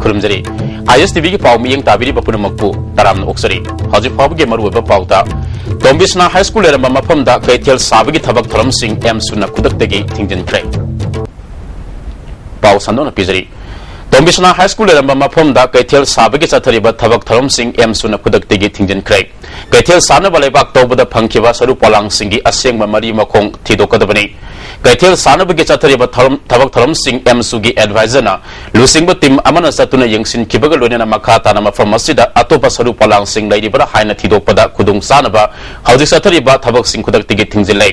खुलुमजरी ISTV की पाव मियंग ताबिरी बपुन मकपू तराम ओक्सरी हजि फाब के मरुब पाउता तोंबिसना high school लेरम मफमदा कैथेल साबगी थबक थरम Singh M सुना खुदकतेगी थिंगजिनख्रे पाव संदोन पिजरी तोंबिसना हाई स्कूल लेरम मफमदा कैथेल साबगी चथरिब थबक थरम सिंह एम सुना खुदकतेगी थिंगजिनख्रे कैथेल साना बलेबाक तौबदा फंखिबा सरु पोलांग सिंगी असेंग मरी मखोंग थिदोकदबनी कैथेल सानबगी चथरिब थबक थरम सिंह एम सुगी एडवाइजरना लुसिंग टीम अमन सतुना यंगसिन किबग लोनेना मखा ताना मफम मसिदा अतोपा सरु पोलांग सिंह लैरिबरा हाइना थिदोकपदा खुदुंग सानबा हौजिक चथरिब थबक सिंह खुदकतेगी थिंगजिलै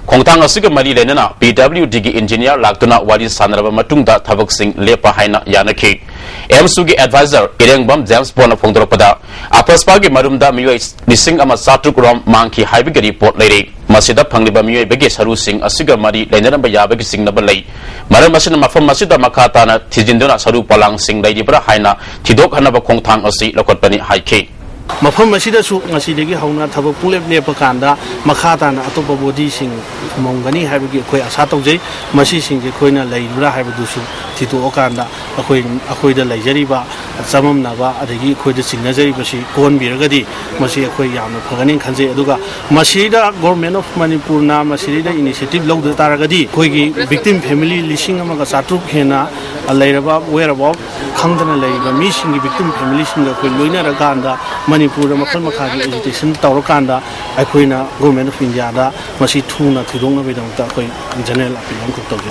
खोंगथांग असिग मरी लेना PWD की इंजीनियर लाक्तुना वारी सानरबा मतुंगदा थबक सिंह लेपा हाइना यानखि एम सुगी एडवाइजर इरेंगबम जेम्स बोना फोंदरपदा आपसपा की मरुमदा मियोय लिसिंग अमा सातुक रोम मांगखि हाइबगी रिपोर्ट लेरे मसिदा फंगलिबा मियोय बगे सरु सिंह असिग मरी लेनरबा याबगी सिंगनबा लै मरम मसिना मफम मसिदा मखा ताना थिजिंदुना सरु पोलांग सिंह लैरिबरा हाइना थिदोक हनबा खोंगथांग असि लखोटपनि हाइखि मफम मसिदसु ngasiदगी hauna thabak punglep lepa kanda makha tana atopa body sing mongani haibagi khoi asa tawjai masi sing je khoina leibra haibadusu thitu okanda akhoi da leijariba chamam naba adagi khoi da singnajari basi kon biragadi masi akhoi yamna phagani khanjai aduga masida government of Manipur na masida initiative lawda taragadi khoi gi victim family lising amaga satruk hena leiraba whereabout khangdana leiba mi sing gi victim family sing ga khoi loina raganda Manipur makal makhagi agitation tawrakanda aikoina government of India da masi thuna thidongna bedamta akoi general appeal ko tawje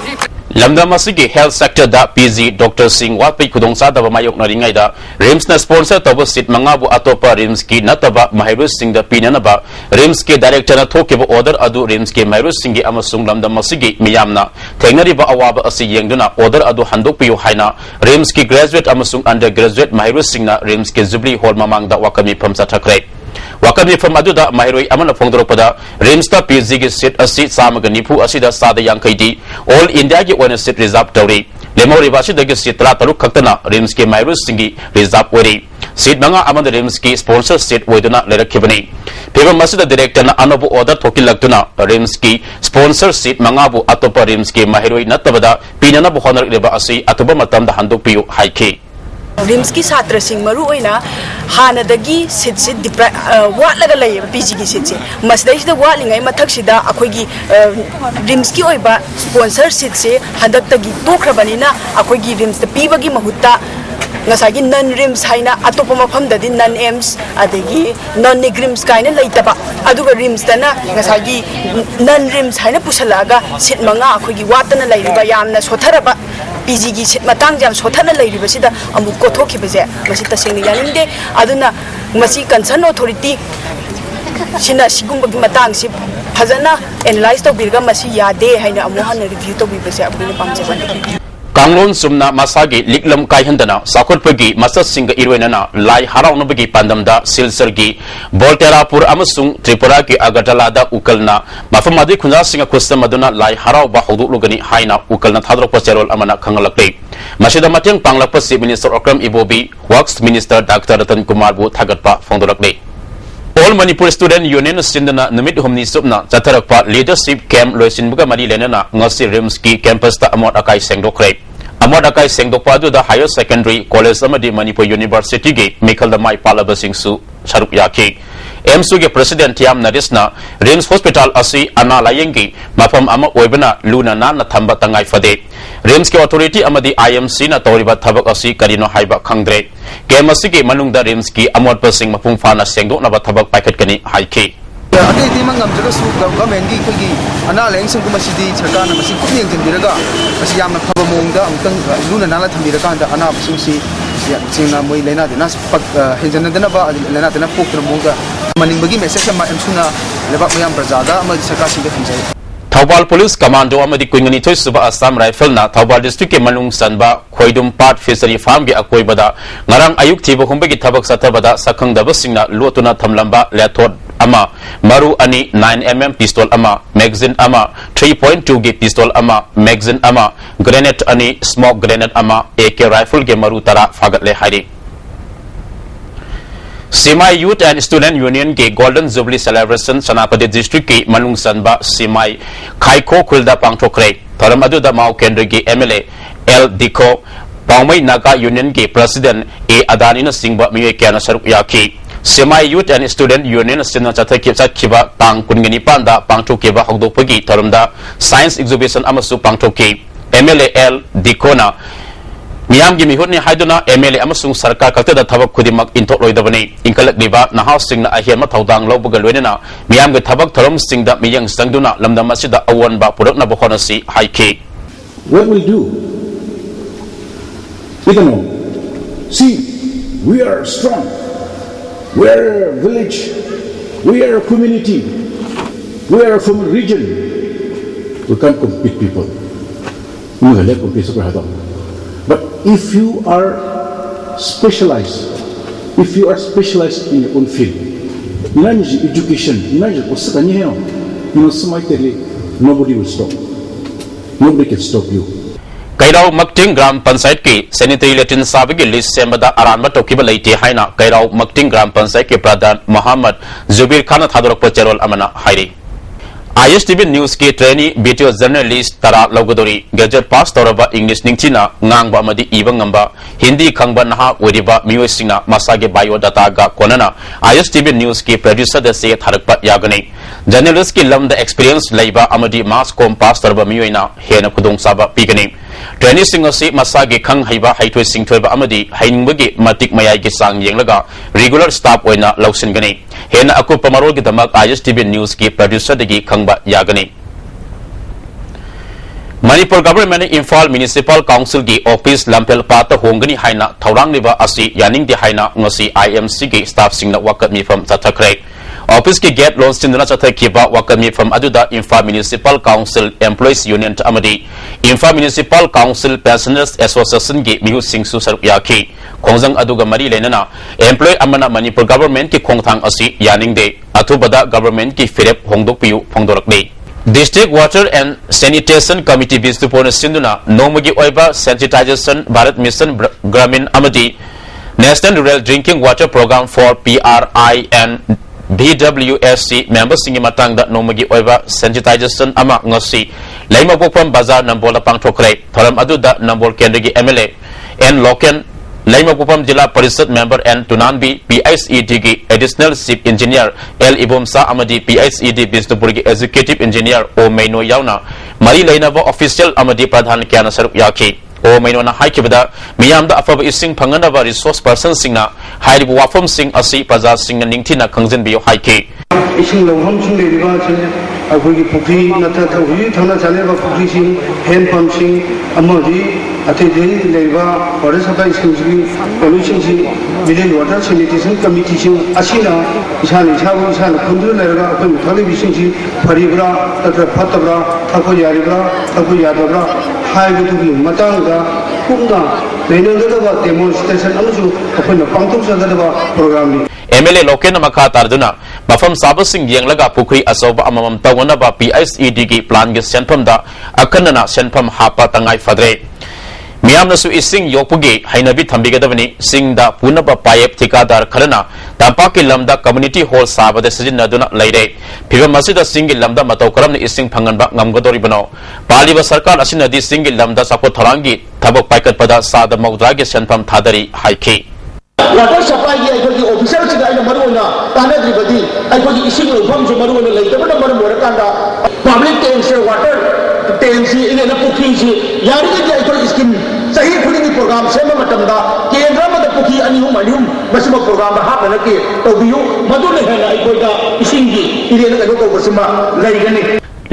lamda masigi health sector da PG Dr Singh Watpai khudongsa da mayok na ringai da RIMS na sponsor tabo sit mangabu atopa RIMS ki nataba Mahirus Singh da pinanaba RIMS ke director na thokeba order adu RIMS ke Mahirus Singh gi amasung lamda masigi miyamna thengnariba awaba asi yengduna order adu handokpiyu haina RIMS ki graduate amasung undergraduate Mahirus Singh na RIMS ke Jubilee Hall mamang da wakami phamsa thakre wakami pham aduda mahiroi amana phongdoropada RIMS ta PG gi seat asi samaga nifu asida sada yangkaidi all India gi one seat reserve tawri lemori basi dagi seat 33 khaktana RIMS ke Mahirus Singh gi reserve ori seat manga amanda RIMS ki sponsor seat oiduna lerakhibani peba masida director na anobu order thokilaktuna RIMS ki sponsor seat manga bu atopa RIMS ke mahiroi natabada pinana bu honor leba asi atoba matamda handokpiyu haiki RIMS की छात्र सिंह मरु ओइना हानदगी seat वाटलगा लय PG की seat से मसदैसिदा वाटलिंगाय मथक्सिदा अखोयगी RIMS की ओइबा sponsor seat से हदक्तगी तोख्रबनिना अखोयगी RIMS द पीबगी महुत्ता ngасagi non RIMS haina atopa mafamdadi non EMS adegi non NIGRIMS kaina leitaba aduga RIMS tana ngasagi non RIMS haina pusalaga sit manga akhoi watana leiriba yamna sotharaba PG gi sit matang jam sothana leiriba sida amu kothokhibaje masi tasengni yaninde aduna masi concern authority sina sigumba gi matang si phajana analyze to birga masi yade haina amu han review to bibase abuni pamjabani Kanglon sumna masagi liklam kaihandana sakotpagi masat singa irwenana lai haraunabagi pandamda silsargi Bolterapur amasung Tripura ki Agartala da ukalna mafamadi khunja singa khustam maduna lai harau ba hudulugani haina ukalna thadrokpa cherol amana khangalakte masida mateng panglakpa Chief Minister Okram Ibobi Works Minister Dr Ratan Kumar bu thagatpa phongdolakle All Manipur Student Union Sindana Namit Humni Subna Chatarakpa Leadership Camp Loisinbuga Mari Lenana Ngasi RIMS ki campus ta amot akai sengdokre amot akai sengdokpa du da higher secondary college amadi Manipur University ge Mikhal da mai palaba singsu saruk yakhi MSU ge president Tiam Narisna RIMS hospital asi ana layengi mafam ama oibana luna na thamba tangai fade RIMS ke authority amadi IMC na toriba thabak asi karino haiba khangdre KMC ki manungda RIMS ki amot pasing mapung fana sengdok na ba thabak paikhat kani haiki ate ti mangam jaga su government gi khigi ana leng sing kuma sidi sarkar na masi khum yeng jindiraga masi yamna phaba mongda amtang luna nala thambiraga anda ana sungsi singna moi lena dena henjana dena ba lena dena pokra mongda maning bagi message ma emsuna lebak mayam prajada ama sarkar sing thinjai Thawbal Police Commando amadi Kuingani Thoi Suba Assam Rifle na Thawbal District ke Manung Sanba Khoidum Pat Fishery Farm ge akoibada ngarang ayuk thiba humbagi thabak sathabada sakhangdaba singna lotuna thamlamba lethot ama maru ani 9mm pistol ama magazine ama 3.2 ge pistol ama magazine ama grenade ani smoke grenade ama AK rifle ge maru tara fagatle hairi Simai Youth and Student Union के Golden Jubilee Celebration Sanapati District के Manung Sanba Simai Khaiko Khulda Pangthokre Tharam Aduda Mau Kendra के MLA L Dikho Paumai Naga Union ki President A Adani na singba miwe kya na saruk yaki Semi Youth and Student Union sinna chatha kiba tang kungani panda pangto kiba hokdok pagi tharumda Science Exhibition amasu pangto ki MLA L Dikona Miyam gi mihut ni haiduna MLA amasung sarkar kakta da thabak khudimak intok loidabani inkalak liba nahau sing na ahian ma thaudang lobuga loinena miyam ge thabak tharom sing da miyang sangduna lamdam asida awan ba purak na bokhonasi haiki. What we'll do? We don't know. See, we are strong. We are a village. We are a community. We are from a region. We can't compete people. We will let compete super hard. But if you are specialized in your own field, education, nobody will stop. Nobody can stop you. Kairau Makting Gram Pansait ki sanitary latin sabigi list sembada aranma tokiba leite haina Kairau Makting Gram Pansait ki Pradhan Muhammad Zubir Khan thadorak pacharol amana hairi. ISTV News ki trainee video journalist Tara Logodori graduate pass toraba English ningchina ngangba amadi iba ngamba Hindi khangba naha weriba miyoisina masage biodata ga konana ISTV News ki producer da se tharakpa yagani journalist ki lamda experience leiba amadi mass com pass toraba miyoina hena khudong saba pigani trainee singasi masage khang haiba haithoi singthoiba amadi hainingbagi matik mayai gi sang yenglaga regular staff oina lausingani hena akupa marol gi damak ISTV News ki producer dagi khangba yagani. Manipur government Imphal Municipal Council ki office lampel pata hongani haina thaurang liba asi yaning di haina ngosi IMC ki staff singna wakat mi from tathakrai office ki gate launch tinduna chathakiba wakat mi from aduda Imphal Municipal Council Employees Union amadi Imphal Municipal Council Pensioners Association ki mihu singsu saruk yaki khongjang aduga mari lenana employee amana Manipur government ki khongthang asi yaning de athubada government ki firep hongdok piu phongdorakbe. District Water and Sanitation Committee Bisnupona Sinduna Nomagi Oiba Sensitization Bharat Mission Gramin Amadi National Rural Drinking Water Program for PRI and BWSC members singi matang da Nomagi Oiba Sensitization ama ngosi Laima Bopam Bazaar Nambola Pangthokre Thoram adu da Nambol Kendrigi MLA and Loken Laima Bopam Jila Parisad member and Tunanbi PISED ki additional chief engineer L Ibomsa amadi PISED Bisnupurgi executive engineer O Maino Yauna Mari Lainaba official amadi Pradhan Kyana Saruk Yaki O Maino na haikibada miyamda afaba ising panganaba resource person singna hairibu wafam sing asi Praja singna ningthina khangjin biyo haiki ising lawham sing leriba chane akhoi pukri natha thawi thana chale ba pukri sing hand pump sing amadi ate dei leriba forest supply sing pollution sing village water sanitation committee sing asina isani chabu isana khundu leraga akhoi thali bising sing pharibra tatra phatabra akhoi yaribra akhoi yadabra haibugi matang da kumna lenandaba demonstration amusu akhoi na pangtok sadaba program ni MLA Loken Makha Tarduna Mafam Sabasing Yanglaga Pukri Asoba Amam Tawanaba PISED ki plan gi senpam da akanana senpam hapa tangai fadre Miyam nasu ising yopugi hainabi thambigadabani sing da punaba payep thikadar kharana tampaki lamda community hall sabade sijinaduna leire phiba masida singi lamda matau karamni ising phanganba ngamgadori bano paliba sarkar asinadi singi lamda sako tharangi thabak paikat pada sada maudragi senpam thadari haiki water supply ki aiko ki officer sida ina maruna tanadri badi aiko ki ising lofam se maruna leidabana maru morakanda public tanks water tanks ina na pukhi si yari ki aiko scheme sahi khudingi program sema matamda kendra mad pukhi anihum masima program ha bana ki tobiyu madule hena aiko da ising ki ire na ko basima laigani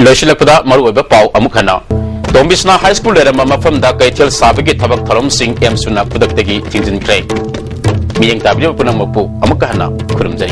loishilakpada maru oiba pau amukhana Dombisna High School lera mafam da kaithel sabagi thabak tharom sing emsuna pudaktagi thingjin krai Miyang tabi punang mapu amukahana kurumjai